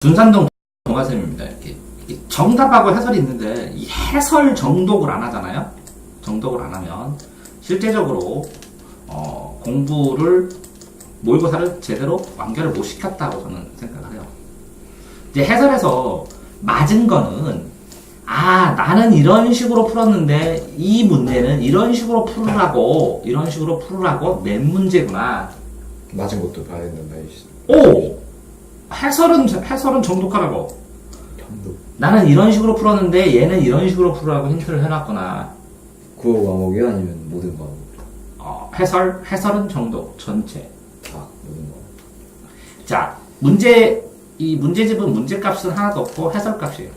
준산동 동화쌤입니다. 이렇게 정답하고 해설이 있는데 이 해설 정독을 안 하잖아요. 정독을 안 하면 실제적으로 공부를 모의고사를 제대로 완결을 못 시켰다고 저는 생각을 해요. 이제 해설에서 맞은 거는 나는 이런 식으로 풀었는데 이 문제는 이런 식으로 풀으라고 낸 문제구나. 맞은 것도 봐야 된다. 오! 해설은 정독하라고. 정독. 나는 이런 식으로 풀었는데 얘는 이런 식으로 풀으라고 힌트를 해놨거나. 국어 과목이요? 아니면 모든 과목? 해설은 정독 전체. 모든 과목. 자, 이 문제집은 문제값은 하나도 없고 해설값이에요.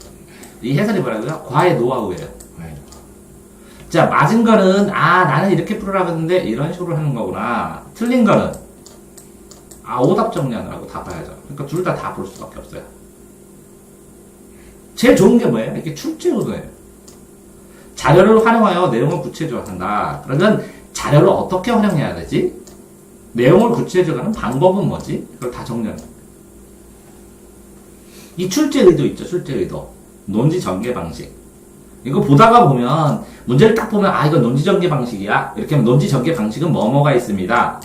이 해설이 뭐라고요? 과의 노하우예요. 자, 맞은 거는 나는 이렇게 풀으라고 했는데 이런 식으로 하는 거구나. 틀린 거는 오답 정리하느라고 다 봐야죠. 그러니까 둘 다 볼 수밖에 없어요. 제일 좋은 게 뭐예요? 이게 출제 의도예요. 자료를 활용하여 내용을 구체적으로한다. 그러면 자료를 어떻게 활용해야 되지? 내용을 구체적으로하는 방법은 뭐지? 그걸 다 정리하는 거예요. 이 출제 의도 있죠. 출제 의도. 논지 전개 방식. 이거 보다가 보면 문제를 딱 보면 이건 논지 전개 방식이야. 이렇게 하면 논지 전개 방식은 뭐뭐가 있습니다.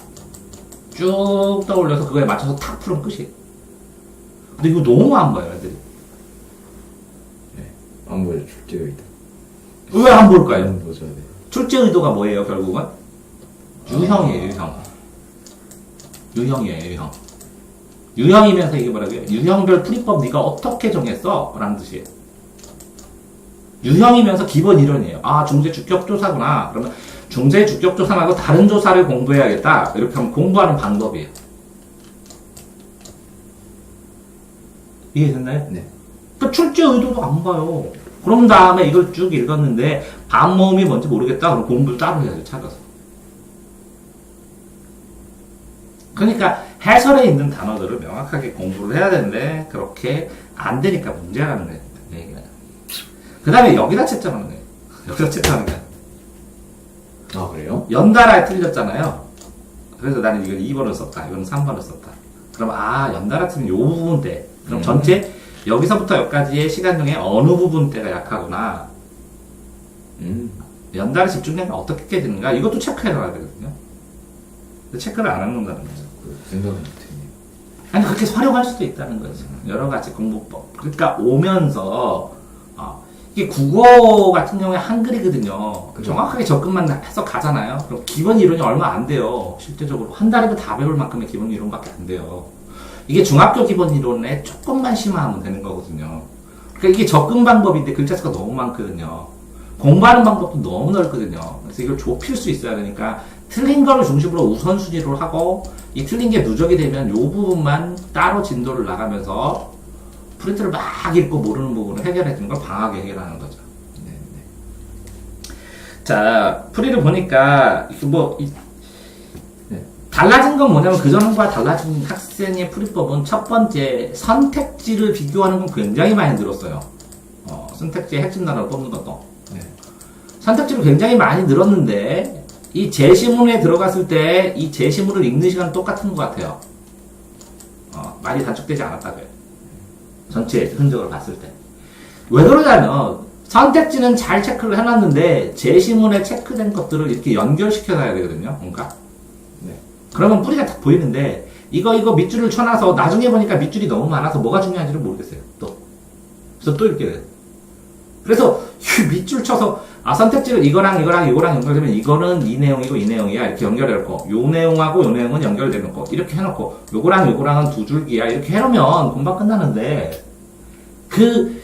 쭉 떠올려서 그거에 맞춰서 탁 풀으면 끝이에요. 근데 이거 너무 안 봐요, 애들이. 안 보여, 출제 의도. 왜 안 볼까요? 안 보셔야 돼. 출제 의도가 뭐예요, 결국은? 유형이에요, 유형. 유형이에요, 유형. 유형이면서 이게 뭐라고요? 유형별 풀이법 네가 어떻게 정했어? 라는 뜻이에요. 유형이면서 기본 이론이에요. 중재 주격조사구나. 그러면 중재 주격조사 말고 다른 조사를 공부해야겠다. 이렇게 하면 공부하는 방법이에요. 이해됐나요? 네. 그 출제 의도도 안 봐요. 그런 다음에 이걸 쭉 읽었는데 반모음이 뭔지 모르겠다. 그럼 공부를 따로 해야죠. 찾아서. 그러니까 해설에 있는 단어들을 명확하게 공부를 해야 되는데 그렇게 안 되니까 문제라는 거예요. 그 다음에 여기다 채점하는 거예요. 여기다 채점하는 거예요. 그래요? 연달아에 틀렸잖아요. 그래서 나는 이건 2번을 썼다. 이건 3번을 썼다. 그럼 연달아 틀린 요 부분 때. 그럼 전체 여기서부터 여기까지의 시간 중에 어느 부분 때가 약하구나. 연달아 집중력이 어떻게 깨지는가. 이것도 체크해놔야 되거든요. 근데 체크를 안 하는 거라는 거죠. 생각은 못했네요. 아니 그렇게 활용할 수도 있다는 거죠. 여러 가지 공부법. 그러니까 오면서 이게 국어 같은 경우에 한글이거든요. 그죠. 정확하게 접근만 해서 가잖아요. 그럼 기본 이론이 얼마 안 돼요. 실제적으로 한 달이면 다 배울 만큼의 기본 이론밖에 안 돼요. 이게 중학교 기본 이론에 조금만 심화하면 되는 거거든요. 그러니까 이게 접근 방법인데 글자 수가 너무 많거든요. 공부하는 방법도 너무 넓거든요. 그래서 이걸 좁힐 수 있어야 되니까 틀린 거를 중심으로 우선순위로 하고 이 틀린 게 누적이 되면 이 부분만 따로 진도를 나가면서 프린트를 막 읽고 모르는 부분을 해결해 주는 걸 방하게 해결하는 거죠. 자, 풀이를 보니까 달라진 건 뭐냐면 그전과 달라진 학생의 풀이법은 첫 번째 선택지를 비교하는 건 굉장히 많이 늘었어요. 선택지의 핵심 단어를 뽑는 것도. 선택지를 굉장히 많이 늘었는데 이 제시문에 들어갔을 때 이 제시문을 읽는 시간은 똑같은 것 같아요. 많이 단축되지 않았다고요. 전체 흔적을 봤을 때. 왜 그러냐면 선택지는 잘 체크를 해놨는데 제시문에 체크된 것들을 이렇게 연결시켜놔야 되거든요. 뭔가. 그러면 뿌리가 딱 보이는데 이거 밑줄을 쳐놔서 나중에 보니까 밑줄이 너무 많아서 뭐가 중요한지를 모르겠어요. 그래서 또 읽게 돼요. 그래서 밑줄 쳐서 선택지를 이거랑 연결되면 이거는 이 내용이고 이 내용이야 이렇게 연결해놓고 요 내용하고 요 내용은 연결되놓고 이렇게 해놓고 요거랑은 두 줄기야 이렇게 해놓으면 금방 끝나는데 그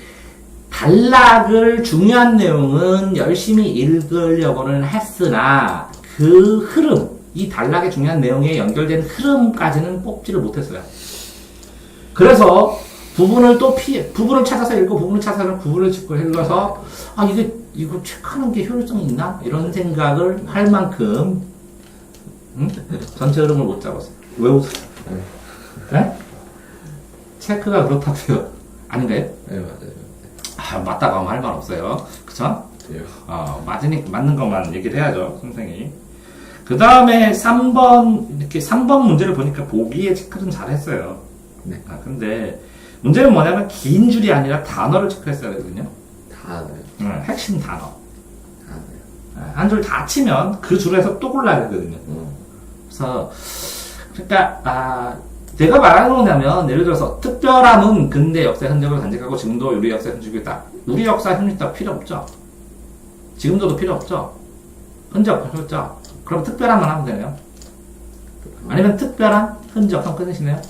단락을 중요한 내용은 열심히 읽으려고는 했으나 그 흐름 이 단락의 중요한 내용에 연결된 흐름까지는 뽑지를 못했어요. 그래서 부분을 찾아서 읽고 부분을 찾아서 구분을 짓고 읽어서 이거 체크하는 게 효율성이 있나? 이런 생각을 할 만큼 전체 흐름을 못 잡았어요. 왜 웃어요? 네? 체크가 그렇다고요? 아닌가요? 네, 맞아요. 맞다고 하면 할 말 없어요. 그쵸? 맞는 것만 얘기를 해야죠, 선생이. 그 다음에 3번 문제를 보니까 보기에 체크는 잘 했어요. 근데 문제는 뭐냐면 긴 줄이 아니라 단어를 체크했어야 되거든요. 단어요. 핵심 단어. 단어요. 한 줄 다 치면 그 줄에서 또 골라야 되거든요. 그래서 그러니까 내가 말하는 거냐면 예를 들어서 특별함은 근대 역사의 흔적을 간직하고 지금도 우리 역사의 흔적이 있다. 우리 역사의 흔적이 있다 필요 없죠. 지금도 필요 없죠. 흔적 필요 없죠. 그럼 특별함만 하면 되네요. 아니면 특별한 흔적 하면 끝이네요.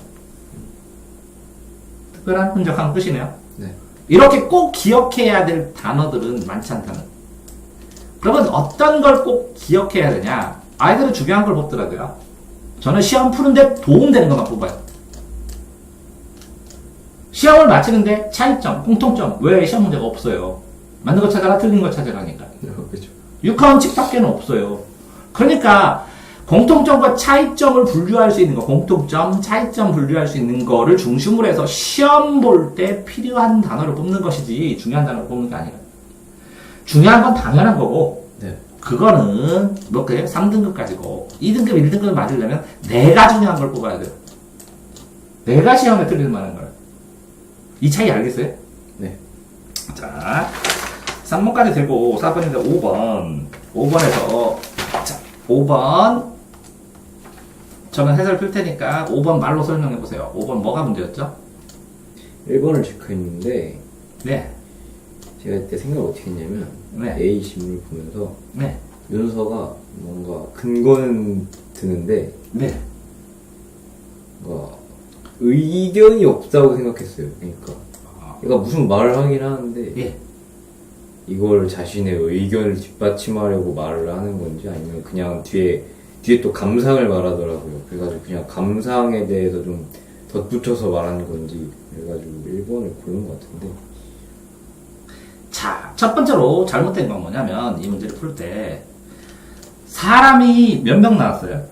특별한 흔적 하면 끝이네요. 네. 이렇게 꼭 기억해야 될 단어들은 많지 않다는. 그러면 어떤 걸 꼭 기억해야 되냐? 아이들은 중요한 걸 뽑더라고요. 저는 시험 푸는데 도움되는 것만 뽑아요. 시험을 마치는데 차이점, 공통점, 왜 시험 문제가 없어요? 맞는 거 찾아라, 틀린 거 찾아라니까. 그렇죠. 육하원칙밖에는 없어요. 그러니까 공통점과 차이점을 분류할 수 있는 거, 공통점, 차이점 분류할 수 있는 거를 중심으로 해서 시험 볼 때 필요한 단어를 뽑는 것이지 중요한 단어를 뽑는 게 아니라. 중요한 건 당연한 거고, 네. 그거는 몇 개? 3등급까지고 2등급, 1등급을 맞으려면 내가 중요한 걸 뽑아야 돼요. 내가 시험에 틀릴 만한 걸. 이 차이 알겠어요? 네. 자, 3번까지 되고 4번인데 5번. 5번에서 자, 5번 저는 해설 필 테니까 5번 말로 설명해 보세요. 5번 뭐가 문제였죠? 1번을 체크했는데 네. 제가 이때 생각을 어떻게 했냐면 네. A 지문을 보면서 네. 윤서가 뭔가 근거는 드는데 네. 뭔가 의견이 없다고 생각했어요. 그러니까 얘가 무슨 말을 하긴 하는데 예. 이걸 자신의 의견을 뒷받침하려고 말을 하는 건지 아니면 그냥 뒤에 또 감상을 말하더라고요. 그래가지고 그냥 감상에 대해서 좀 덧붙여서 말하는 건지 그래가지고 1번을 고른 것 같은데. 자, 첫 번째로 잘못된 건 뭐냐면 이 문제를 풀 때 사람이 몇 명 나왔어요?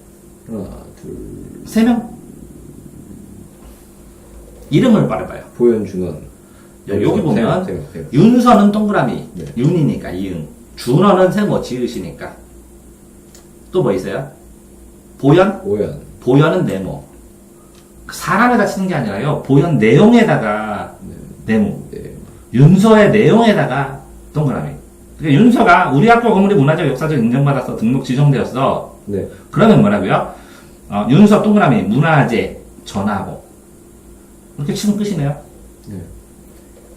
하나, 둘, 3명? 이름을 말해봐요. 보현, 준원. 여기 보면 세 명. 윤서는 동그라미, 네. 윤이니까 이응. 준어는 세모, 지읒이니까. 또 뭐 있어요? 보현? 보현. 보현은 네모. 사람에다 치는 게 아니라요. 보현 내용에다가 네모. 네. 윤서의 내용에다가 동그라미. 그러니까 윤서가 우리 학교 건물이 문화적 역사적 인정받아서 등록 지정되었어. 네. 그러면 뭐라고요? 윤서 동그라미 문화재 전하고 이렇게 치면 끝이네요. 네.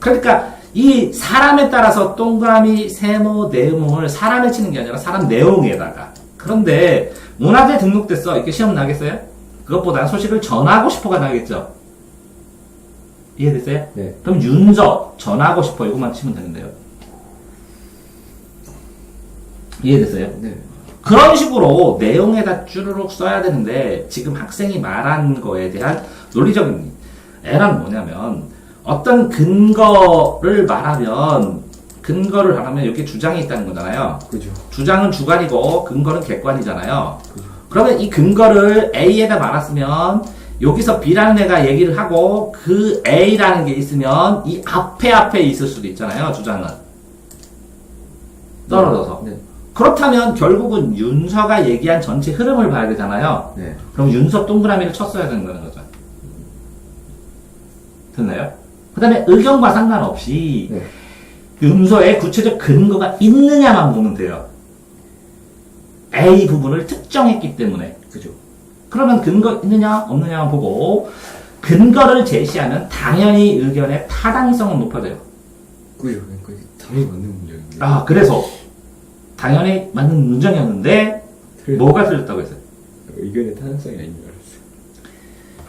그러니까 이 사람에 따라서 동그라미, 세모, 네모를 사람에 치는 게 아니라 사람 내용에다가. 그런데 문화재 등록됐어. 이렇게 시험 나겠어요? 그것보다는 소식을 전하고 싶어가 나겠죠. 이해됐어요? 네. 그럼 윤서 전하고 싶어 이것만 치면 되는데요. 이해됐어요? 네. 그런 식으로 내용에다 쭈르륵 써야 되는데 지금 학생이 말한 거에 대한 논리적인 에러는 뭐냐면 어떤 근거를 말하면 이렇게 주장이 있다는 거잖아요. 그죠. 주장은 주관이고 근거는 객관이잖아요. 그러면 이 근거를 A에다 말았으면 여기서 B라는 애가 얘기를 하고 그 A라는 게 있으면 이 앞에 있을 수도 있잖아요. 주장은 떨어져서. 네. 그렇다면 결국은 윤서가 얘기한 전체 흐름을 봐야 되잖아요. 네. 그럼 윤서 동그라미를 쳤어야 된다는 거죠. 됐나요? 그 다음에 의견과 상관없이 네. 윤서에 구체적 근거가 있느냐만 보면 돼요. A 부분을 특정했기 때문에. 그죠. 그러면 근거 있느냐 없느냐만 보고 근거를 제시하면 당연히 의견의 타당성은 높아져요. 그죠. 그러니까 이게 당연히 맞는 문제인데. 그래서 당연히 맞는 문장이었는데 뭐가 틀렸다고 했어요? 의견의 타당성이 아닌 줄 알았어요.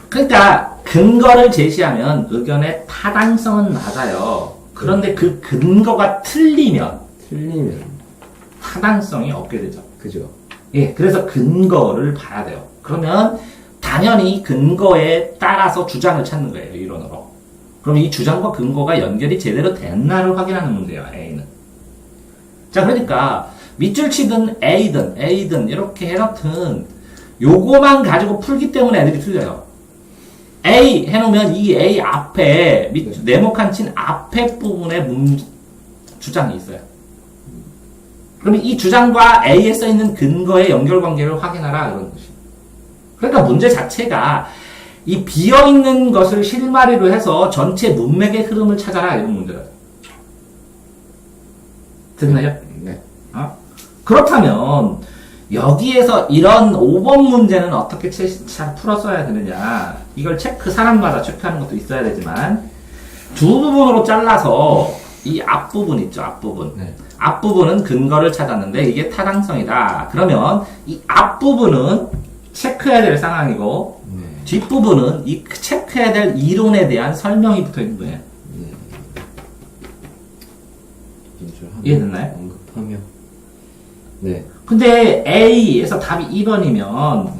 그러니까 근거를 제시하면 의견의 타당성은 맞아요. 그런데 그 근거가 틀리면 타당성이 없게 되죠. 그죠. 예, 그래서 근거를 봐야 돼요. 그러면 당연히 근거에 따라서 주장을 찾는 거예요, 이론으로. 그럼 이 주장과 근거가 연결이 제대로 됐나를 확인하는 문제예요, A는. 자, 그러니까 밑줄 치든 A든 이렇게 해놓든 요거만 가지고 풀기 때문에 애들이 틀려요. A 해놓으면 이 A 앞에 네모칸 친 앞에 부분에 주장이 있어요. 그러면 이 주장과 A에 써있는 근거의 연결관계를 확인하라 그런 것이. 그러니까 문제 자체가 이 비어있는 것을 실마리로 해서 전체 문맥의 흐름을 찾아라 이런 문제다. 됐나요? 네. 그렇다면 여기에서 이런 5번 문제는 어떻게 잘 풀었어야 되느냐, 이걸 사람마다 체크하는 것도 있어야 되지만 두 부분으로 잘라서 이 앞부분 있죠, 앞부분. 네. 앞부분은 근거를 찾았는데 이게 타당성이다. 그러면 이 앞부분은 체크해야 될 상황이고 네. 뒷부분은 이 체크해야 될 이론에 대한 설명이 붙어 있는 거예요. 이해됐나요? 언급하며. 네. 근데 A에서 답이 2번이면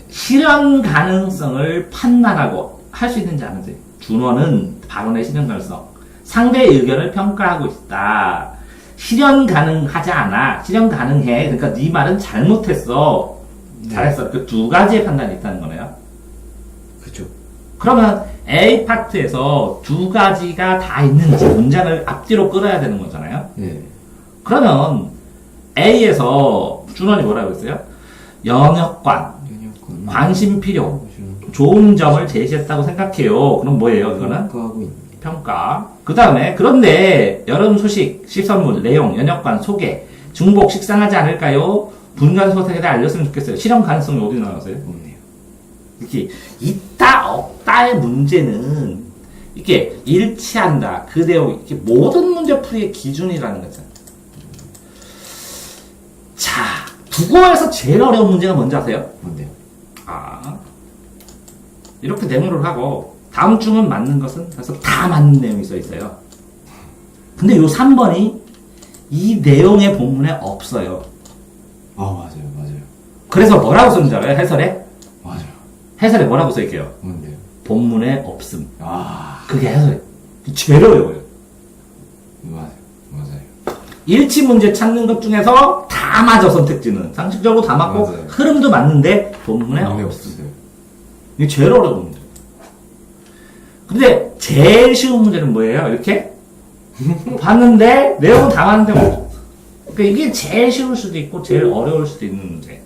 실현 가능성을 판단하고 할 수 있는지 아는지. 준원은 발언의 실현 가능성. 상대의 의견을 평가하고 있다. 실현 가능하지 않아. 실현 가능해. 그러니까 네 말은 잘못했어. 잘했어. 그 두 가지의 판단이 있다는 거네요. 그죠. 그러면 A 파트에서 두 가지가 다 있는지 문장을 앞뒤로 끌어야 되는 거잖아요. 네. 그러면 A에서 준원이 뭐라고 했어요? 영역관, 관심 필요, 좋은 점을 제시했다고 생각해요. 그럼 뭐예요, 이거는? 평가하고 있는. 평가. 그 다음에, 그런데, 여름 소식, 시선물, 내용, 연역관, 소개, 중복, 식상하지 않을까요? 분간 소식에 대해 알렸으면 좋겠어요. 실현 가능성이 어디 나왔어요? 없네요. 이렇게, 있다, 없다의 문제는, 이렇게, 일치한다, 그대로, 이렇게 모든 문제 풀이의 기준이라는 거죠. 자, 국어에서 제일 어려운 문제가 뭔지 아세요? 뭔데요? 이렇게 네모를 하고 다음 중은 맞는 것은 그래서 다 맞는 내용이 써 있어요. 근데 요 3번이 이 내용의 본문에 없어요. 맞아요, 맞아요. 그래서 뭐라고 썼는지 알아요? 해설에? 맞아요. 해설에 뭐라고 써 있게요? 뭔데요? 본문에 없음. 아, 그게 해설에 제일 어려워요. 맞아요. 일치 문제 찾는 것 중에서 다 맞아, 선택지는. 상식적으로 다 맞고 맞아요. 흐름도 맞는데 본문에 없음. 없어요. 이게 제일 어려운 문제. 근데 제일 쉬운 문제는 뭐예요? 이렇게 봤는데 내용은 다 맞는데 뭐. 그러니까 이게 제일 쉬울 수도 있고 제일 어려울 수도 있는 문제.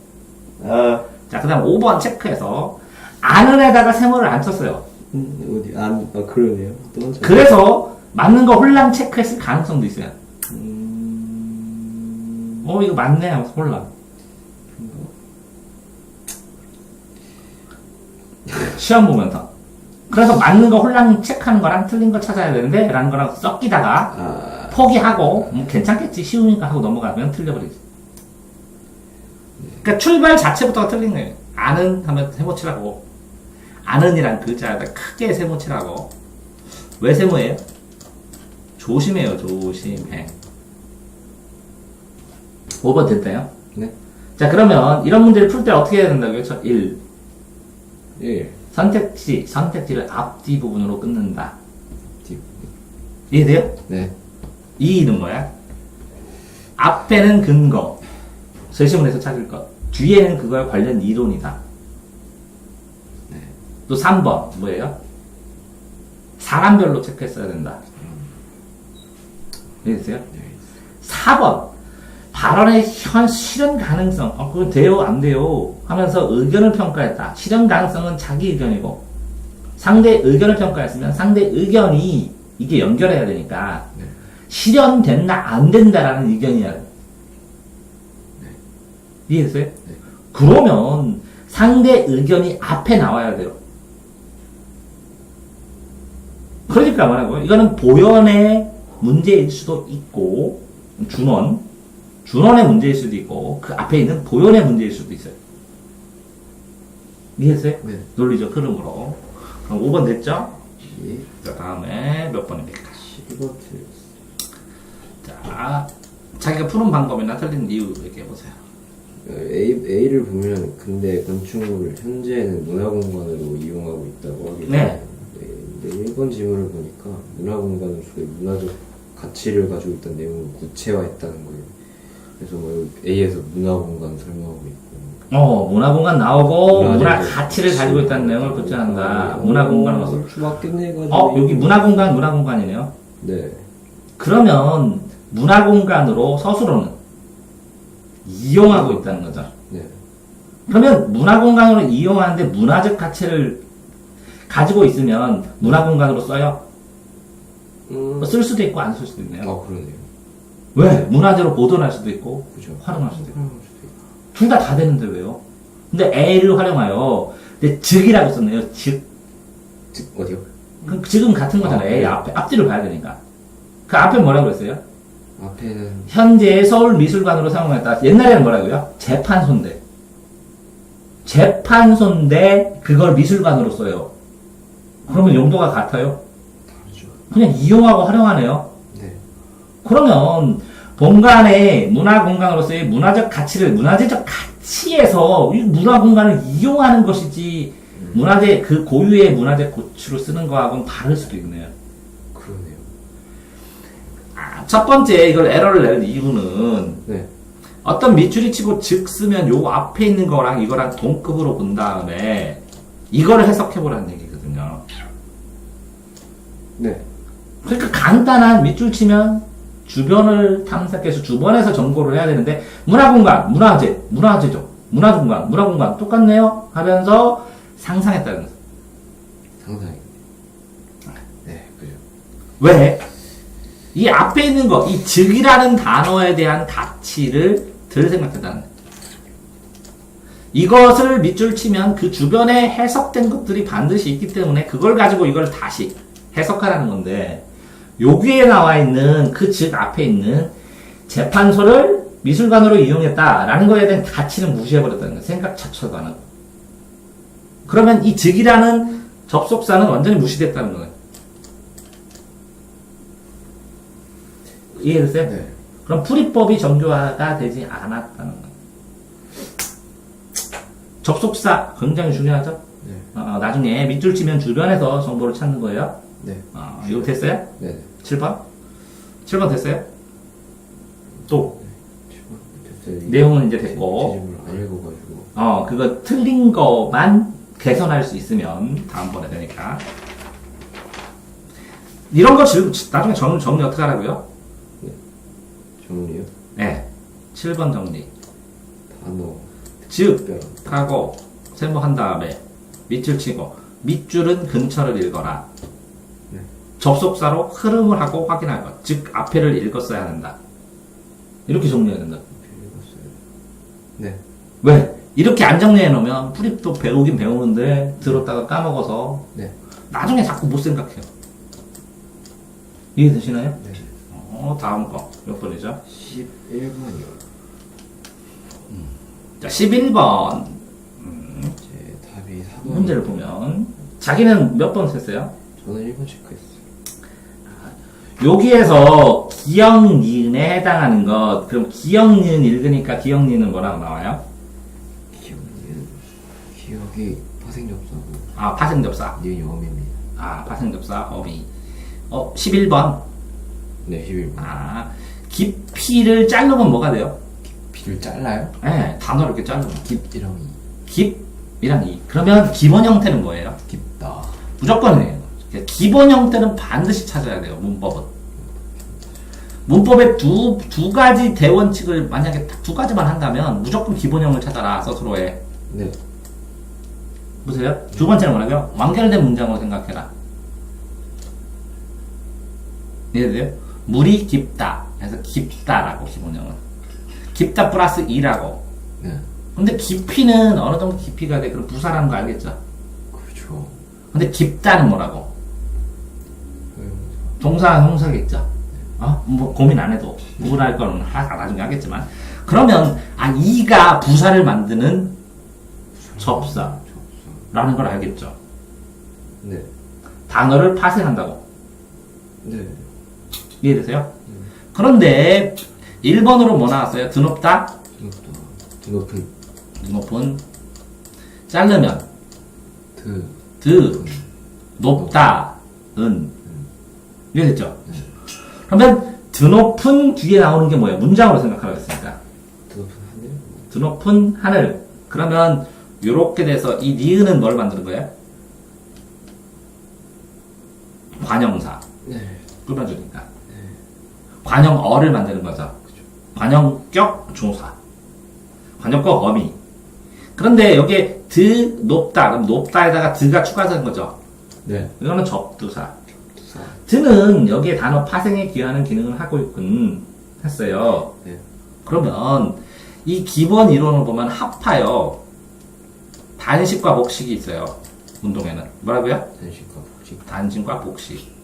자, 그 다음 5번 체크해서 아는 애다가 세모를 안 쳤어요. 어디? 그러네요. 또 그래서 맞는 거 홀랑 체크했을 가능성도 있어요. 이거 맞네 하면서 홀랑. 시험 보면서. 그래서 맞는 거 홀랑 체크하는 거랑 틀린 거 찾아야 되는데 라는 거랑 섞이다가 포기하고 괜찮겠지 쉬우니까 하고 넘어가면 틀려버리지. 그러니까 출발 자체부터가 틀린 거예요. 아는 하면 세모치라고. 아는이란 글자에다 크게 세모치라고. 왜 세모예요? 조심해요. 조심해. 5번 됐나요? 네. 자, 그러면 이런 문제를 풀 때 어떻게 해야 된다고요? 1. 선택지를 앞뒤 부분으로 끊는다. 이해돼요? 네. 2는 뭐야? 앞에는 근거, 제시문에서 찾을 것. 뒤에는 그거에 관련 이론이다. 네. 또 3번 뭐예요? 사람별로 체크했어야 된다. 이해되세요? 네. 4번 발언의 실현 가능성. 그건 돼요? 안 돼요? 하면서 의견을 평가했다. 실현 가능성은 자기 의견이고 상대의 의견을 평가했으면 상대의 의견이 이게 연결해야 되니까 네. 실현된다 안 된다라는 의견이야. 네. 이해됐어요? 네. 그러면 상대 의견이 앞에 나와야 돼요. 그러니까 말하고요. 이거는 보연의 문제일 수도 있고 준원의 문제일 수도 있고 그 앞에 있는 보연의 문제일 수도 있어요. 이해했어요? 네. 논리적 흐름으로. 그럼 5번 됐죠? 예. 자, 다음에 몇 번입니까? 15트. 자, 자기가 푸는 방법이나 틀린 이유 얘기해보세요. A를 보면 근대 건축물을 현재는 문화공간으로 이용하고 있다고 하기 네. 근데 1번 지문을 보니까 문화공간으로서의 문화적 가치를 가지고 있다는 내용을 구체화했다는 거예요. 그래서 뭐 A에서 문화공간 설명하고 있고 문화공간 나오고 문화 문화적 가치를 가지고 있다는 내용을 구체한다. 문화공간으로서. 맞겠네 가지고. 여기 문화공간이네요. 네. 그러면 문화공간으로 서술어는 이용하고 있다는 거죠. 네. 그러면 문화공간으로 이용하는데 문화적 가치를 가지고 있으면 문화공간으로 써요. 음. 쓸 수도 있고 안 쓸 수도 있네요. 그러네요. 왜? 문화재로 보존할 수도 있고 그죠. 활용할 수도 있고 활용할 수도 있고. 둘 다 되는데 왜요? 근데 애를 활용하여 근데 즉이라고 썼네요. 즉. 어디요? 그 지금 같은 거잖아요. 애 앞뒤를 봐야 되니까. 그 앞에 뭐라고 그랬어요? 앞에는 현재 서울미술관으로 사용했다. 옛날에는 뭐라고요? 재판소인데. 재판소인데 그걸 미술관으로 써요. 그러면 용도가 같아요? 다르죠. 그냥 이용하고 활용하네요. 네. 그러면 본관의 문화공간으로서의 문화적 문화재적 가치에서 이 문화공간을 이용하는 것이지 문화재, 그 고유의 문화재 고추로 쓰는 거하고는 다를 수도 있네요. 그러네요. 첫 번째 이걸 에러를 내는 이유는 네. 어떤 밑줄이 치고 즉 쓰면 요 앞에 있는 거랑 이거랑 동급으로 본 다음에 이거를 해석해보라는 얘기거든요. 네. 그러니까 간단한 밑줄 치면 주변을 탐색해서 주변에서 정보를 해야 되는데 문화공간, 문화재죠. 문화공간 똑같네요 하면서 상상했다는 거죠. 상상이. 네, 그죠. 왜? 이 앞에 있는 거, 이 즉이라는 단어에 대한 가치를 덜 생각했다는 거예요. 이것을 밑줄 치면 그 주변에 해석된 것들이 반드시 있기 때문에 그걸 가지고 이걸 다시 해석하라는 건데 여기에 나와 있는 그 즉 앞에 있는 재판소를 미술관으로 이용했다라는 거에 대한 가치는 무시해버렸다는 거예요. 생각 자체도 안 하고. 그러면 이 즉이라는 접속사는 완전히 무시됐다는 거예요. 이해됐어요? 네. 그럼 풀이법이 정교화가 되지 않았다는 거예요. 접속사 굉장히 중요하죠? 네. 나중에 밑줄 치면 주변에서 정보를 찾는 거예요. 네. 이거 됐어요? 네. 7번? 7번 됐어요? 또 됐어요. 내용은 이제 됐고 제집을 안 읽어가지고. 그거 틀린 거만 개선할 수 있으면 다음번에 되니까 이런 거 나중에 정리 어떻게 하라고요? 정리요? 네 7번 정리 단어. 즉 특별. 하고 세모한 다음에 밑줄 치고 밑줄은 근처를 읽어라. 네. 접속사로 흐름을 하고 확인할 것. 즉 앞에를 읽었어야 한다. 이렇게 정리해야 된다. 읽었어요. 네. 왜? 이렇게 안 정리해 놓으면 풀입도 배우긴 배우는데 들었다가 까먹어서 네. 나중에 자꾸 못 생각해요. 이해되시나요? 네. 다음 거 몇 번이죠? 11번이요. 자 11번 제 답이 4번. 문제를 보면 자기는 몇 번 했어요? 저는 1번 체크했어요. 여기에서 기역, 니은에 해당하는 것, 그럼 기역, 니은 읽으니까 기역, 니은은 뭐라고 나와요? 기억이 파생접사고. 파생접사. 니은이 어미입니다. 파생접사, 어미. 11번. 네, 11번. 깊이를 자르면 뭐가 돼요? 비를 잘라요? 네, 단어를 이렇게 자르면. 깊이랑 깊이랑 이. 그러면 기본 형태는 뭐예요? 깊다. 무조건이에요. 기본 형태는 반드시 찾아야 돼요, 문법은. 문법의 두 가지 대원칙을 만약에 두 가지만 한다면 무조건 기본형을 찾아라, 서술어에. 네. 보세요. 두 번째는 뭐라고요? 완결된 문장으로 생각해라. 이해돼요? 물이 깊다. 그래서 깊다라고, 기본형은. 깊다 플러스 이라고. 네. 근데 깊이는 어느 정도 깊이가 돼. 그럼 부사라는 거 알겠죠? 그렇죠. 근데 깊다는 뭐라고? 동사, 형사겠죠? 뭐 고민 안 해도 구분할 거는 나중에 하겠지만. 그러면 이가 부사를 만드는 접사라는 걸 알겠죠? 네. 단어를 파생한다고. 네. 이해되세요? 그런데 1번으로 뭐 나왔어요? 드높다? 드높은 자르면 높다 이해됐죠? 그러면 드높은 뒤에 나오는 게 뭐예요? 문장으로 생각하라고 했으니까 드높은 하늘. 그러면 요렇게 돼서 이 니은은 뭘 만드는 거예요? 관형사. 네. 꾸며주니까. 관형어를 만드는 거죠. 관형격 조사. 관형격 어미. 그런데 여기에 높다. 그럼 높다에다가 드가 추가된 거죠. 네. 이거는 접두사. 접두사. 드는 여기에 단어 파생에 기여하는 기능을 하고 있군 했어요. 네. 그러면 이 기본 이론을 보면 합하여 단식과 복식이 있어요. 운동에는 뭐라고요? 단식과 복식. 단식과 복식.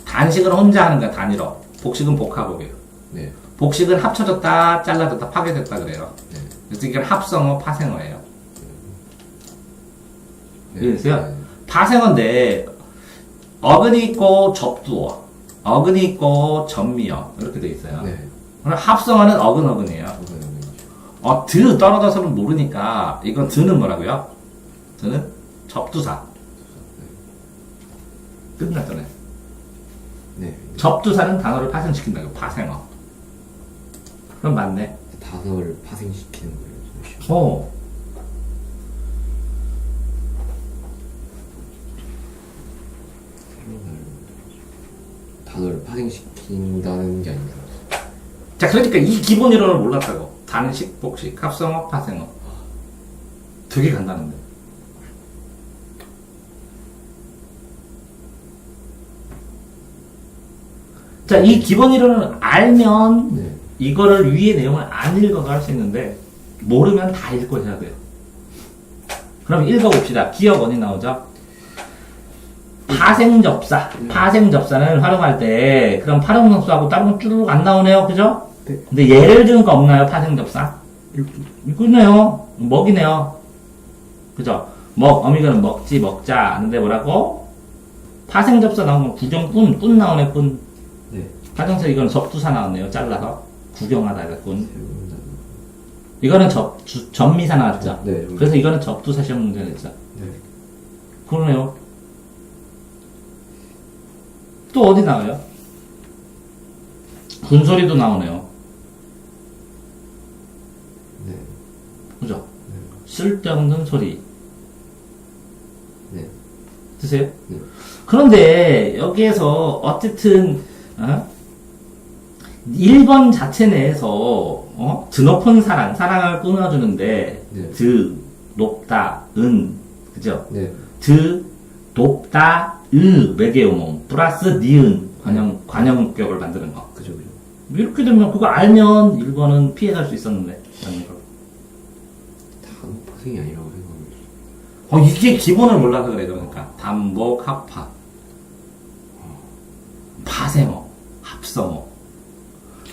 단식은 혼자 하는 거야, 단위로. 복식은 복합어고요. 네. 복식은 합쳐졌다, 잘라졌다, 파괴됐다 그래요. 네. 그래서 이건 합성어, 파생어예요. 네. 이해되세요? 네. 파생어인데 어근이 있고 접두어, 어근이 있고 전미어 이렇게 돼 있어요. 네. 그럼 합성어는 어근이에요. 드 떨어져서는 모르니까 이건 드는 뭐라고요? 드는 접두사. 끝났잖아요. 네. 접두사는 단어를 파생시킨다고 파생어. 그럼 맞네. 단어를 파생시키는 거예요. 잠시만요. 어. 단어를 파생시킨다는 게 아니라. 자, 그러니까 이 기본 이론을 몰랐다고. 단식, 복식, 합성어, 파생어. 되게 간단한데. 자, 이 기본 이론을 알면 네. 이거를 위의 내용을 안 읽어도 할 수 있는데 모르면 다 읽고 해야 돼요. 그럼 읽어봅시다. 기억 어디 나오죠? 파생접사. 파생접사는 활용할 때 그럼 파생접사하고 다른 건 쭈르륵 안 나오네요. 그죠? 네. 근데 예를 들은 거 없나요? 파생접사? 있네요. 먹이네요. 그죠? 어미가는 먹지, 먹자. 하는데 뭐라고? 파생접사 나오면 구경꾼, 꾼 나오네, 꾼. 네. 파생접사 이건 접두사 나왔네요. 잘라서. 구경하다가 꾼. 이거는 전미사 나왔죠? 네. 그래서 이거는 접두사 시험 문제 냈죠? 네. 그러네요. 또 어디 나와요? 군소리도 나오네요. 네. 그죠? 네. 쓸데없는 소리. 네. 드세요? 네. 그런데 여기에서 어쨌든 1번 자체 내에서 드높은 사랑을 끊어주는데 네. 드, 높다, 그죠? 네. 드, 높다, 외계음음 플러스 니은 관형격을 만드는 거. 그죠, 그죠. 이렇게 되면 그거 알면 1번은 피해갈 수 있었는데. 단어 파생이 아니라고 생각을 했어요. 이게 기본을 몰라서 그래. 그러니까 단복, 합파, 파생어, 합성어.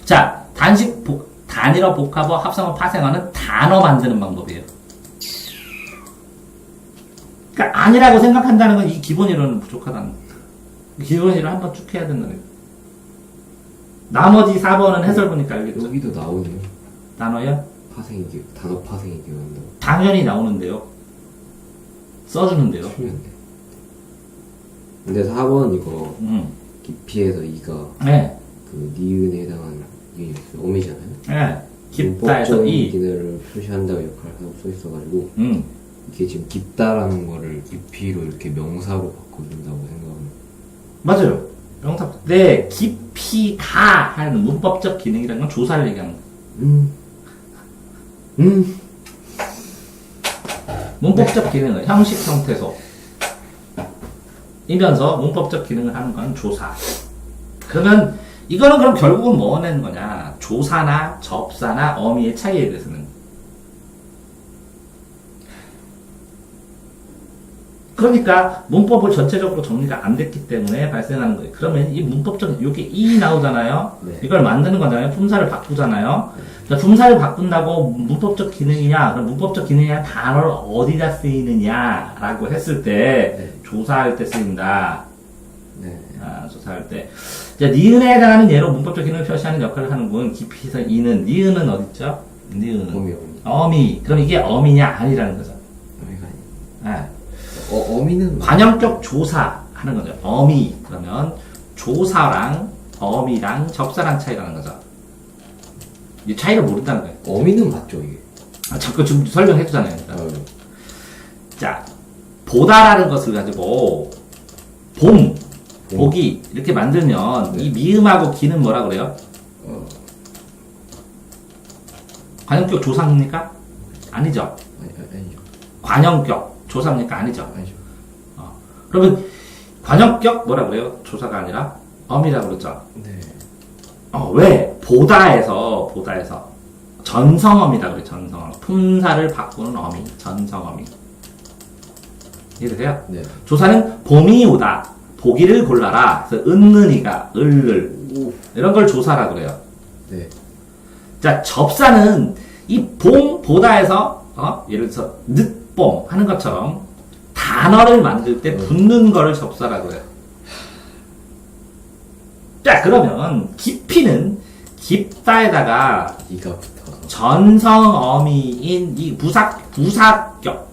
자, 단일어, 복합어, 합성어, 파생어는 단어 만드는 방법이에요. 그러니까 아니라고 생각한다는 건 이 기본 이론은 부족하다는 거예요. 기본 이론 한번 쭉 해야 된다는 거예요. 나머지 4번은 해설 보니까 알겠죠? 여기도 나오네요. 단어요? 단어 파생이 기여한다고. 당연히 나오는데요. 써주는데요. 틀렸네. 근데 4번 이거 음. 깊이에서 2가 네. 그 니은에 해당하는 이게 어미잖아요. 네. 깊다에서 문법적인 이. 기능을 표시한다고 역할을 하고 써 있어가지고 이게 지금 깊다라는 거를 깊이로 이렇게 명사로 바꿔준다고 생각하면 맞아요. 명사. 네, 깊이가 하는 문법적 기능이라는 건 조사를 얘기하는 거예요. 문법적 기능은 형식, 형태소. 이면서 문법적 기능을 하는 건 조사. 그러면 이거는 그럼 결국은 뭐 내는 거냐? 조사나 접사나 어미의 차이에 대해서는. 그러니까 문법을 전체적으로 정리가 안 됐기 때문에 발생하는 거예요. 그러면 이 문법적 요게 이 나오잖아요. 네. 이걸 만드는 거잖아요. 품사를 바꾸잖아요. 그러니까 품사를 바꾼다고 문법적 기능이냐? 그럼 문법적 기능이냐 단어를 어디다 쓰이느냐라고 했을 때 네. 조사할 때 쓰인다. 네. 조사할 때. 자, 니은에 해당하는 예로 문법적 기능을 표시하는 역할을 하는 건 깊이에서 이는 니은은 어딨죠? 니은은 어미. 어미. 그럼 이게 어미냐 아니라는 거죠. 어미가 아니. 네. 어미는 관형격 조사 하는 거죠. 어미. 그러면 조사랑 어미랑 접사랑 차이라는 거죠. 이 차이를 모른다는 거예요. 어미는 맞죠 이게. 자꾸 지금 설명해 주잖아요. 일단. 어. 자, 보다라는 것을 가지고 보기 이렇게 만들면 네. 이 미음하고 기는 뭐라 그래요? 관형격 조사입니까? 아니죠. 아니죠. 관형격 조사입니까? 아니죠. 아니죠. 그러면 관역격 뭐라 그래요? 조사가 아니라 어미라고 그러죠. 네. 왜? 보다에서 전성어미다 그래. 전성어미. 품사를 바꾸는 어미. 전성어미. 이해되세요? 네. 조사는 봄이 오다. 보기를 골라라. 그래서 은는이가 을을 이런 걸 조사라 그래요. 네. 자, 접사는 이 봄 보다에서 예를 들어서 늦봄 하는 것처럼 단어를 만들 때 붙는 거를 접사라 그래요. 자, 그러면 깊이는 깊다에다가 이가 붙어서. 전성어미인 이 부사격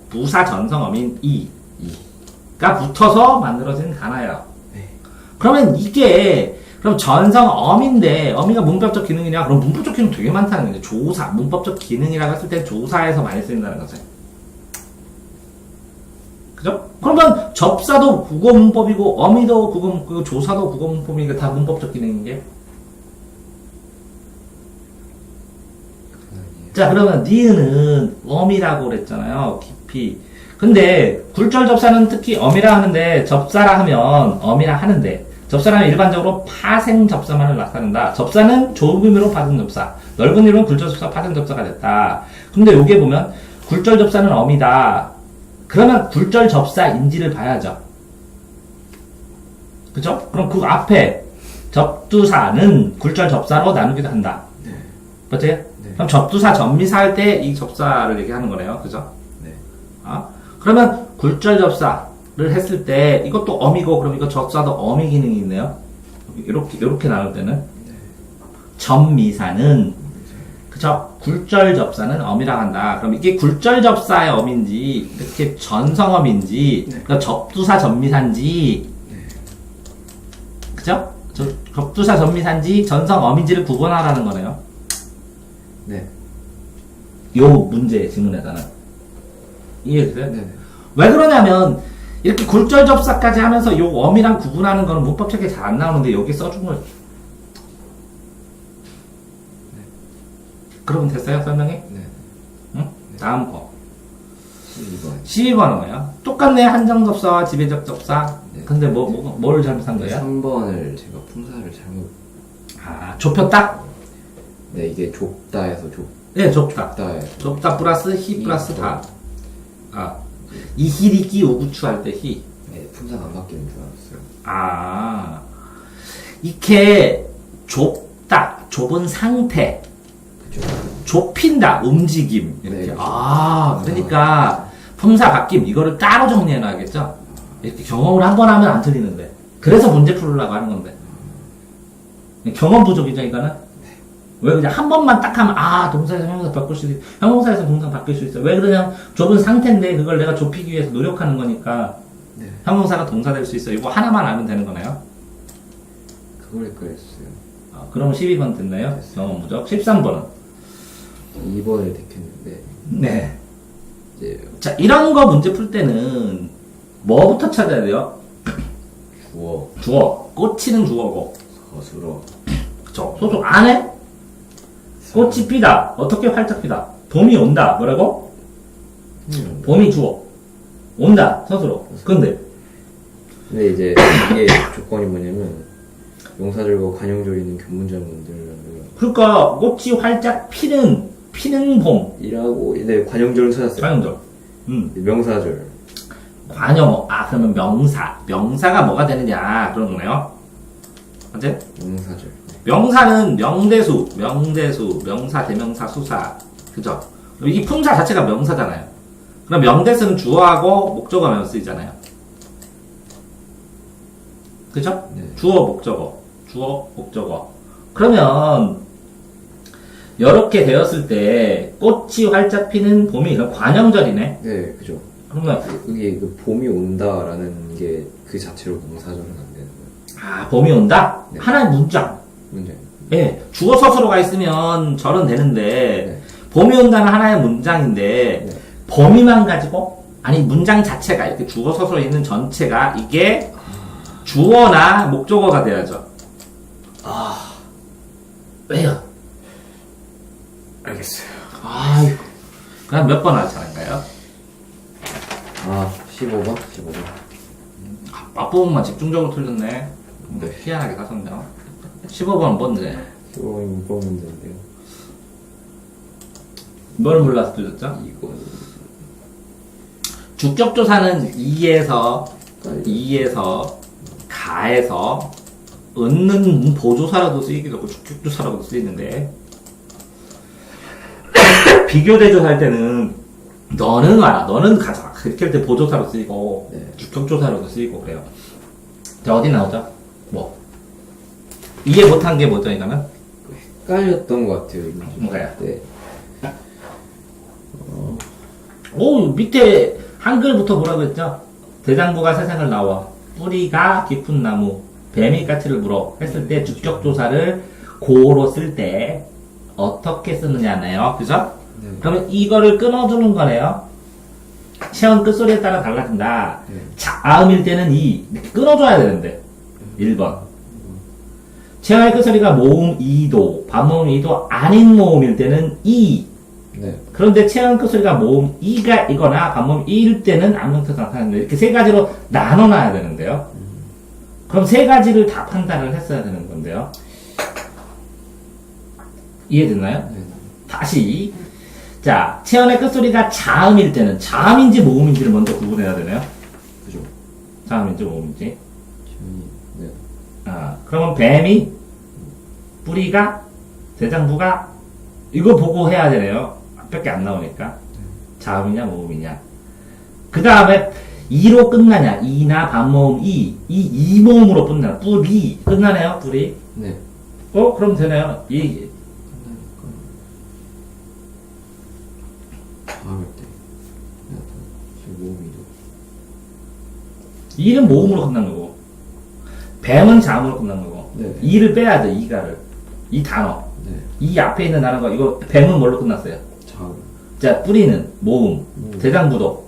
부사 전성어미인 이가 붙어서 만들어진 단어예요. 네. 그러면 이게 그럼 전성어미인데 어미가 문법적 기능이냐? 그럼 문법적 기능 되게 많다는 거죠. 조사 문법적 기능이라고 했을 때 조사에서 많이 쓰인다는 거죠. 그죠? 그러면 접사도 국어 문법이고 어미도 국어 문법이고 조사도 국어 문법이니까 다 문법적 기능인 게. 자, 그러면 니은은 어미라고 그랬잖아요. 깊이. 근데 굴절 접사는 특히 어미라 하는데 접사라 하면 어미라 하는데 접사라면 일반적으로 파생 접사만을 나타낸다. 접사는 좁은 의미로 파생 접사, 넓은 의미로 굴절 접사, 파생 접사가 됐다. 근데 여기에 보면 굴절 접사는 어미다. 그러면 굴절 접사인지를 봐야죠. 그죠? 그럼 그 앞에 접두사는 굴절 접사로 나누기도 한다. 네. 맞죠? 네. 그럼 접두사 전미사 할 때 이 접사를 얘기하는 거네요. 그죠? 네. 그러면 굴절 접사를 했을 때 이것도 어미고 그럼 이거 접사도 어미 기능이 있네요. 이렇게 나눌 때는 전미사는 그죠? 굴절 접사는 어미라고 한다. 그럼 이게 굴절 접사의 어미인지 이렇게 전성어미인지 네. 그러니까 접두사 전미사인지 그죠? 접두사 전미사인지 전성어미인지를 구분하라는 거네요. 네. 요 문제 질문에서는 이해되세요? 네. 왜 그러냐면 이렇게 굴절 접사까지 하면서 요 어미랑 구분하는 거는 문법책에 잘 안 나오는데 여기 써준 거예요. 그러면 됐어요? 설명이? 네. 응? 다음 거 12번. 12번은 뭐야? 똑같네. 한정 접사와 지배적 접사. 네. 근데 뭘 잘못한 거예요? 3번을 제가 품사를 잘못. 좁혔다? 네, 이게 좁다에서 네, 좁다. 좁다에서. 좁다 플러스 히 플러스 다. 이히리기 오구추 할 때 히. 네, 품사가 안 바뀌는 줄 알았어요. 이렇게 좁다, 좁은 상태, 그죠? 좁힌다, 움직임. 이렇게. 네, 그죠. 그러니까 품사 바뀜 이거를 따로 정리해 놔야겠죠? 이렇게 경험을 한 번 하면 안 틀리는데. 그래서 문제 풀으려고 하는 건데. 경험 부족이죠, 이거는? 왜 그냥 한 번만 딱 하면 동사에서 형용사 바꿀 수 있어. 형용사에서 동사 바뀔 수 있어. 왜 그러냐? 좁은 상태인데 그걸 내가 좁히기 위해서 노력하는 거니까 네. 형용사가 동사 될 수 있어. 이거 하나만 알면 되는 거네요. 그걸 헷갈렸어요. 그럼 12번 됐나요? 경험 부족. 13번은? 2번을 택했는데, 네. 이제 자, 이런 거 문제 풀 때는 뭐부터 찾아야 돼요? 주어. 꽂히는 주어고. 거스러. 그쵸. 소속 안 해? 꽃이 피다. 어떻게 활짝 피다? 봄이 온다. 뭐라고? 봄이 주어. 온다. 스스로. 근데 이제 이게 조건이 뭐냐면 명사절과 관용절이 있는 견문절 문들을 그러니까 꽃이 활짝 피는 봄. 이라고. 네, 관용절은 찾았어요. 관용절. 명사절. 관용. 그러면 명사가 뭐가 되느냐 그런 거네요. 맞지? 명사절. 명사는 명대수, 명사, 대명사, 수사. 그죠? 이 품사 자체가 명사잖아요. 그럼 명대수는 주어하고 목적어면 쓰이잖아요. 그죠? 네. 주어, 목적어. 그러면, 이렇게 되었을 때, 꽃이 활짝 피는 봄이, 그럼 관형절이네? 네, 그죠. 그러면, 그게 그 봄이 온다라는 게 그 자체로 명사절은 안 되는 거예요. 봄이 온다? 네. 하나의 문장. 문제. 예, 주어 서술어가 있으면 절은 되는데, 네. 봄이 온다는 하나의 문장인데, 네. 봄이만 가지고, 문장 자체가, 이렇게 주어 서술어 있는 전체가, 이게 주어나 목적어가 돼야죠. 왜요? 알겠어요. 아이고. 그럼 몇 번 하차인가요? 15번? 15번. 앞부분만 집중적으로 틀렸네. 근데 희한하게 가셨네요. 15번 뭔데? 이거 못 보면 되는데요. 뭘 몰라서 틀렸죠? 이건 주격조사는 이에서 가에서 얻는 보조사라도 쓰이기도 하고 주격조사라고도 쓰이는데 비교대조사 할 때는 너는 와라, 너는 가자 이렇게 할 때 보조사로 쓰이고 네. 주격조사로도 쓰이고 그래요. 자, 어디 나오죠? 뭐 이해 못한 게 뭐죠 이거는? 헷갈렸던 것 같아요. 이거. 뭐가요? 네. 오, 밑에 한글부터 뭐라고 했죠? 대장부가 세상을 나와 뿌리가 깊은 나무 뱀이 까치를 물어 했을 때 주격조사를 고로 쓸 때 어떻게 쓰느냐네요. 그죠? 네. 그러면 이거를 끊어주는 거네요. 체언 끝소리에 따라 달라진다. 네. 자음일 때는 이 이렇게 끊어줘야 되는데 1번 체언의 끝소리가 모음 2도 반모음 2도 아닌 모음일 때는 이 네. 그런데 체언 끝소리가 모음 2가 이거나 반모음 2일 때는 암명태사 나타나는데 이렇게 세 가지로 나눠놔야 되는데요. 그럼 세 가지를 다 판단을 했어야 되는 건데요. 이해됐나요? 네. 다시 자 체언의 끝소리가 자음일 때는 자음인지 모음인지를 먼저 구분해야 되네요. 그죠. 자음인지 모음인지. 지문이. 네. 아 그러면 뱀이 뿌리가 대장부가 이거 보고 해야 되네요. 밖에 안 나오니까 자음이냐 모음이냐. 그 다음에 2로 끝나냐 2나 반모음 2 모음으로 끝나냐 뿌리 끝나네요. 뿌리. 네. 그럼 되네요. 이 다음일 때. 지금 모음이죠. 2는 모음으로 끝난 거고 뱀은 자음으로 끝난 거고 네. 2를 빼야죠. 2가를 이 단어 네. 이 앞에 있는 단어가 이거 뱀은 뭘로 끝났어요? 자음. 자 뿌리는 모음 모음. 대장부도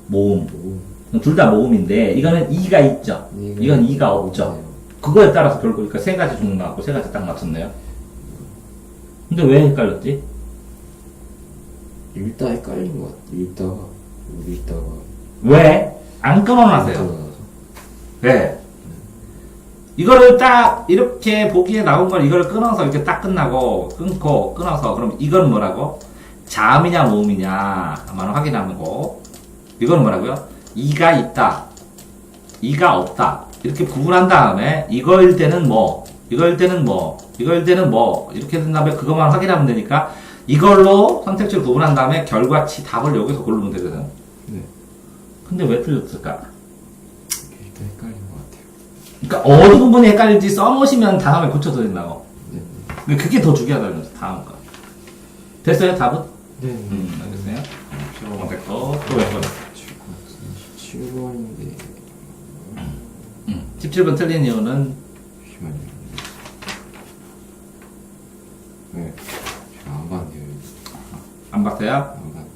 모음 모음. 둘 다 모음인데 이거는 2가 있죠. 이건 2가 없죠. 그거에 따라서 결국 그러니까 세 가지 종류 나왔고 세 가지 딱 맞췄네요. 근데 왜 헷갈렸지? 읽다 헷갈린 것 같아. 읽다가 왜? 안 끊어놨어요. 네. 이거를 딱 이렇게 보기에 나온 걸 이걸 끊어서 이렇게 딱 끝나고 끊고 끊어서 그럼 이건 뭐라고? 자음이냐 모음이냐 아마 확인하는 거. 이건 뭐라고요? 이가 있다. 이가 없다. 이렇게 구분한 다음에 이거일 때는 뭐 이거일 때는 뭐 이거일 때는 뭐 이렇게 된 다음에 그것만 확인하면 되니까 이걸로 선택지를 구분한 다음에 결과치 답을 여기서 고르면 되거든. 네. 근데 왜 틀렸을까? 일단 헷갈린 것 같아요. 그러니까 어느 부분이 헷갈릴지 써놓으시면 다음에 고쳐서 된다고. 네. 근데 그게 더 중요하다는 거죠. 다음 거. 됐어요? 답은? 네. 알겠어요? 15번 됐고 또 몇 번? 17번인데 17번 틀린 이유는 잠시만요. 네. 제가 안 봤네요. 안 봤어요? 안 봤네요.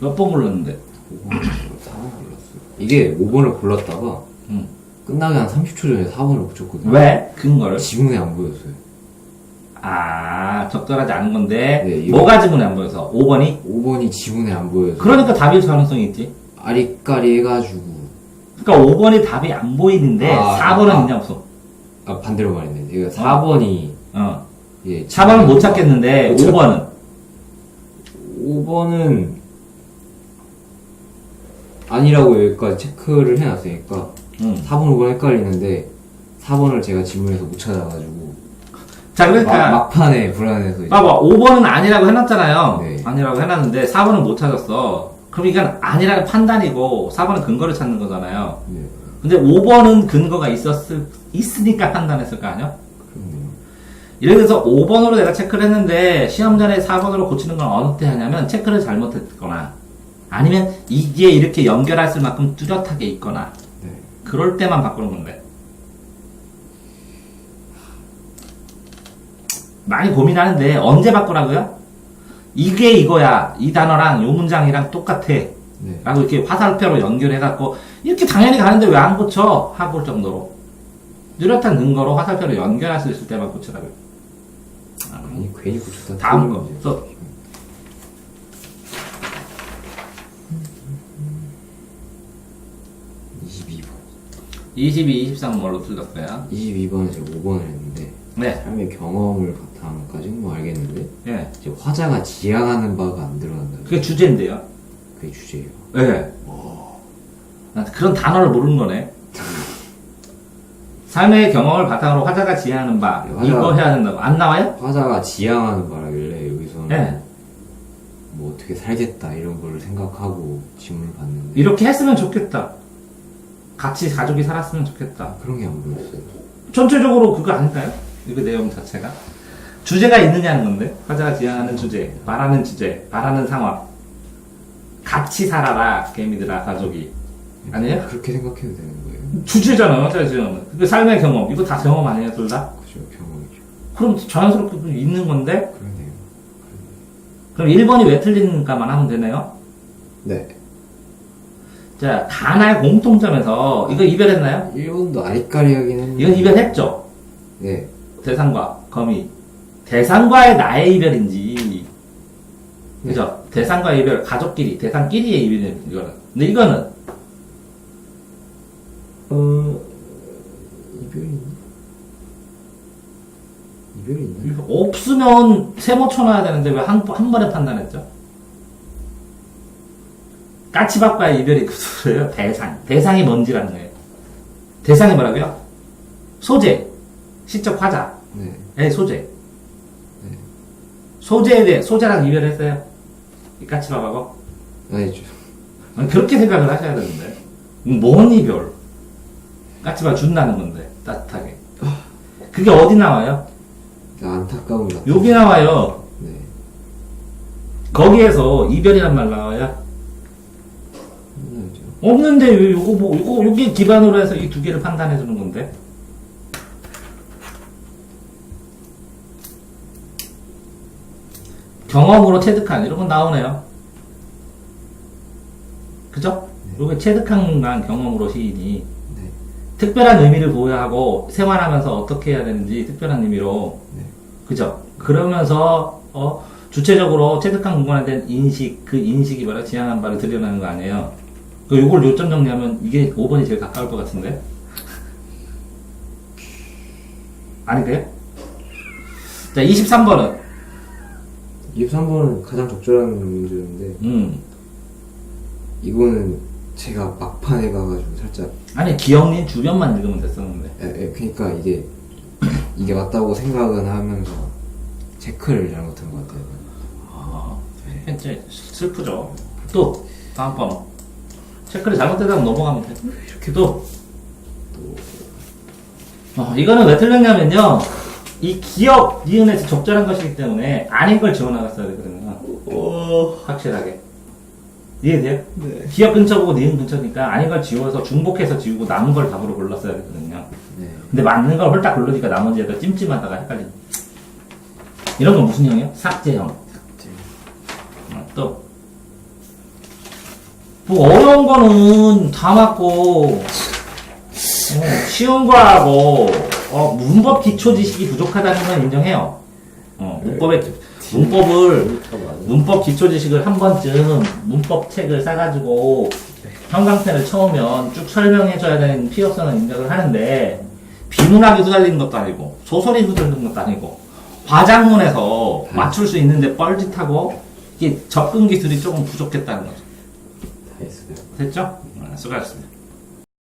몇 번 골랐는데? 5번을 4번 골랐어요. 이게 5번을 골랐다가 응. 끝나기 한 30초 전에 4번을 붙였거든요. 왜? 근거를? 지문에 안 보였어요. 아, 적절하지 않은 건데 네, 이거- 뭐가 지문에 안 보여서? 5번이? 5번이 지문에 안 보여서 그러니까 답일 가능성이 있지. 아리까리 해가지고 그러니까 5번이 답이 안 보이는데 아, 4번은 아. 있냐 없어? 반대로 말했네. 제가 4번이 어. 예, 4번은 못 찾겠는데 못 찾- 5번은 5번은 아니라고 여기까지 체크를 해놨으니까 응. 4번, 5번 헷갈리는데 4번을 제가 지문에서 못 찾아가지고 자 그러니까 막판에 불안해서 이제 봐봐 5번은 아니라고 해놨잖아요. 네. 아니라고 해놨는데 4번은 못 찾았어. 그럼 이건 아니라는 판단이고 4번은 근거를 찾는 거잖아요. 네, 근데 5번은 근거가 있으니까 판단했을 거 아니야? 그렇네요. 예를 들어서 5번으로 내가 체크를 했는데 시험 전에 4번으로 고치는 건 어느 때 하냐면 체크를 잘못했거나 아니면 이게 이렇게 연결할 만큼 뚜렷하게 있거나 네. 그럴 때만 바꾸는 건데 많이 고민하는데 언제 바꾸라고요? 이게 이거야 이 단어랑 요 문장이랑 똑같아 네. 라고 이렇게 화살표로 연결해갖고 이렇게 당연히 가는데 왜 안 고쳐? 하고 올 정도로 뚜렷한 근거로 화살표로 연결할 수 있을 때만 고치라고요. 아니 괜히 고쳤다. 다음 거. 또 22. 22, 23 뭘로 틀렸어요? 22번에 제가 5번을 했는데 네. 삶의 경험을 바탕까지는 뭐 알겠는데 예. 이제 화자가 지향하는 바가 안 들어간다. 그게 주제인데요. 그게 주제예요. 네. 난 그런 단어를 모르는 거네. 삶의 경험을 바탕으로 화자가 지향하는 바. 네, 화자가- 이거 해야 된다고. 안 나와요? 화자가 지향하는 바라길래 여기서는 네. 뭐 어떻게 살겠다 이런 거를 생각하고 질문을 받는데 이렇게 했으면 좋겠다. 같이 가족이 살았으면 좋겠다. 그런 게 안 보였어요. 전체적으로 그거 아닐까요? 이거 내용 자체가. 주제가 있느냐는 건데. 화자가 지향하는 주제, 말하는 주제, 말하는 상황. 같이 살아라, 개미들아, 가족이. 아니에요? 그렇게 생각해도 되는 거예요. 주제잖아요, 지금. 그 삶의 경험. 이거 다 경험 아니에요, 둘 다? 그죠, 경험이죠. 그럼 자연스럽게 그 있는 건데, 그러네요. 그럼 1번이 왜 틀린가만 하면 되네요? 네. 자, 하나의 공통점에서, 이거 이별했나요? 1번도 아리까리하긴 했는데 이건 이별했죠? 네. 대상과, 거미. 대상과의 나의 이별인지, 그죠? 대상과의 이별, 가족끼리, 대상끼리의 이별인 이거는. 근데 이거는, 이별이 있나? 이거 없으면 세모 쳐놔야 되는데 왜 한 번에 판단했죠? 까치밥과의 이별이 그 소리예요. 대상이 뭔지라는 거예요. 대상이 뭐라고요? 소재, 시적 화자, 네. 소재. 소재에 대해 소재랑 이별했어요. 이 까치밥하고. 아니죠. 아니, 그렇게 생각을 하셔야 되는데. 뭔 이별? 까치밥 준다는 건데 따뜻하게. 그게 어디 나와요? 안타까운 것 여기 나와요. 네. 거기에서 이별이란 말 나와요. 혼나죠. 없는데 왜 요게 기반으로 해서 이 두 개를 판단해 주는 건데. 경험으로 체득한 이런 건 나오네요. 그죠? 요게 체득한 경험으로 시인이 네. 특별한 의미를 부여하고 생활하면서 어떻게 해야 되는지 특별한 의미로 네. 그죠? 그러면서 주체적으로 체득한 공간에 대한 인식, 그 인식이 바로 지향한 바를 드러내는 거 아니에요. 요걸 요점 정리하면 이게 5번이 제일 가까울 것 같은데? 아닌데요? 자, 23번은 23번은 가장 적절한 문제였는데 이거는 제가 막판에 가가지고 살짝 아니 기억님 주변만 읽으면 됐었는데. 그러니까 이게 맞다고 생각은 하면서 체크를 잘못한 것 같아요. 현재 슬프죠. 또 다음 번호. 체크를 잘못했다면 넘어가면 돼. 이렇게 또. 이거는 왜 틀렸냐면요. 이 기억 니은에서 적절한 것이기 때문에 아닌 걸 지워나갔어야 되거든요. 확실하게. 이해돼요? 네. 기억 근처 보고 니은 근처니까 아닌 걸 지워서 중복해서 지우고 남은 걸 답으로 골랐어야 되거든요. 네. 근데 맞는 걸 홀딱 고르니까 나머지에다 찜찜하다가 헷갈리죠. 이런 건 무슨 형이요? 삭제형. 또. 뭐 어려운 거는 다 맞고 쉬운 거하고 문법 기초 지식이 부족하다는 건 인정해요. 문법 기초 지식을 한 번쯤 문법 책을 싸가지고 형광펜을 쳐오면 쭉 설명해줘야 되는 필요성은 인정을 하는데 비문학이 휘둘리는 것도 아니고 소설이 휘둘리는 것도 아니고 화작문에서 맞출 수 있는데 뻘짓하고 이게 접근 기술이 조금 부족했다는 거죠. 다 했어요. 됐죠? 수고하셨습니다.